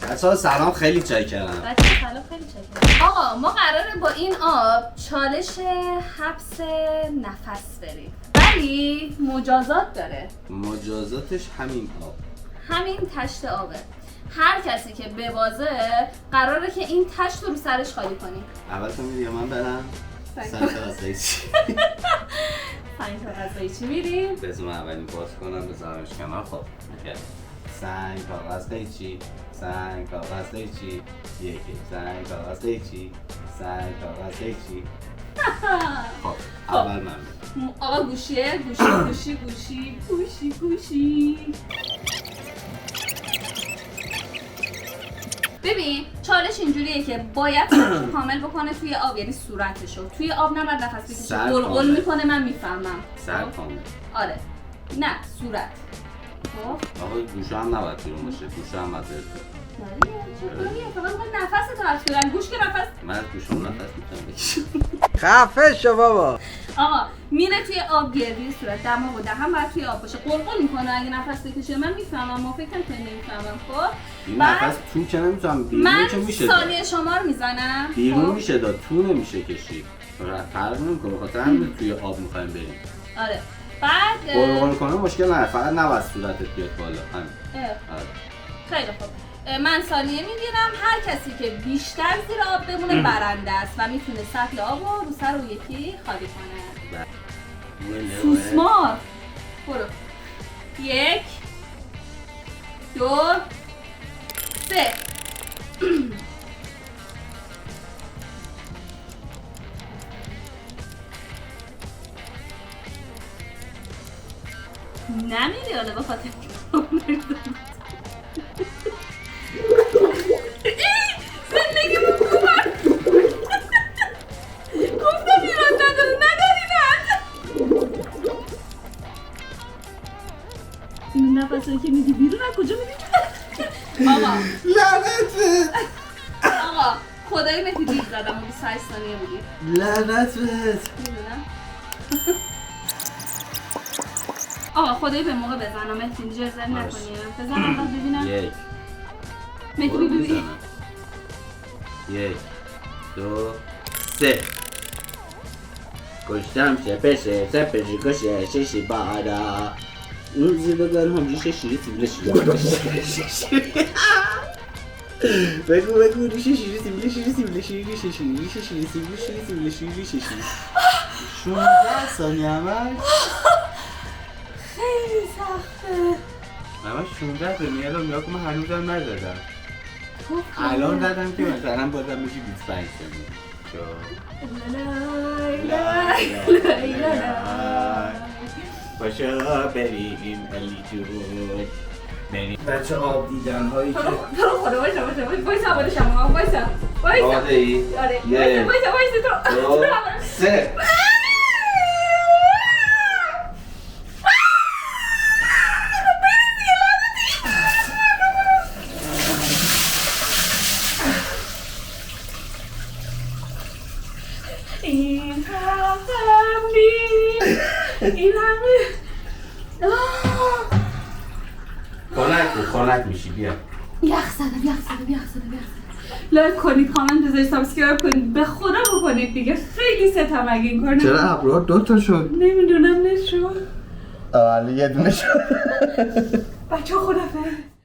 بچه‌ها سلام، خیلی چای کردم. سلام، خیلی چاکرم. آقا ما قراره با این آب چالش حبس نفس بریم، ولی مجازات داره. مجازاتش همین آب، همین تشت آبه. هر کسی که ببازه قراره که این تشت رو سرش خالی کنی. اول تو میری یا من برم؟ سنگ غذایی چی؟ سنگ غذایی چی میریم؟ بذار من اولین باز کنم بذارمش کنار. خب سنگ کاغذ قیچی، سنگ کاغذ قیچی، یکی سنگ کاغذ قیچی، سنگ کاغذ قیچی. خب اول من میرم. آقا گوشیه، گوشی. ببین چالش اینجوریه که باید سرشو کامل بکنه توی آب، یعنی صورتشو توی آب نباید نفس بکشه. قلقل میکنه، من میفهمم. سر کامل؟ آره. نه صورت. خب آقا گوشه هم نباید بیرون باشه، گوشه هم باید چطوریه؟ فقط باید نفس تو حفظ کنن. گوش که نفس من گوشم نفس میتونم بکشم. خفه شو بابا. آقا میره توی آب، گردی صورت، دماغ و دهن باید توی آب باشه. قلقل میکنه اگه نفس بکشه. من میفهمم، ما فکر کنم نمیفهمم. خب این نفس تو که نمیتونم، بیرون که میشه من داد. ثانیه شمار میزنم. بیرون میشه داد، تو نمیشه کشید. فرق نمیکنه، بخاطر همین توی آب میخوایم بریم. آره. بعد قلقل کنه مشکل نداره، فقط نباید صورتت بیاد بالا. همین. آره. خیلی خوب. من ثانیه میگیرم. هر کسی که بیشتر زیر آب بمونه برنده است و میتونه سطل آب رو سر و یکی خالی کنه. سوسمار. برو. 1 2 3. نمیری حالا به خاطر زندگی من کمار. گفتم ایران نداری این نفسایی که میدی بیرون از کجا میدی؟ آقا لعنتت، آقا خدایی مهدی دیر زدم و 28 ثانیه بودی. لعنتت. میدونم. آقا خدایی به موقع بزنم مهدی، جرزن نکنیم. بزنم بعد ببینم. 1 مهدی ببین. 1 2 3. کشتم سپشه کشه ششی بارا اونزی بگن همجی شیری سیبیل شیری. بگو ریشه شیری سیبیل شیری. 16 ثانیه همش. خیلی سخته. همش 16 ثانیه. الان نگاه کن، من هنوزم نزدم. الان زدم که مثلا بازم میشه 25 ثانیه. باشا بریم علی جون. بچه آب دیدن هایی که برو خدا وایسا آباده شما. وایسا آده ای؟ آره یک وایسا دو سه. این حرفم نیست. این همه خنک میشی. بیا یخ زدم. لایک کنید، کامنت بذارید، سابسکرایب کنید، به خدا بکنید دیگه. خیلی ستم اگه این کار نکنید. چرا ابرو 2 تا شد؟ نمیدونم نشون. یه دونه شد. بچه خدافظ.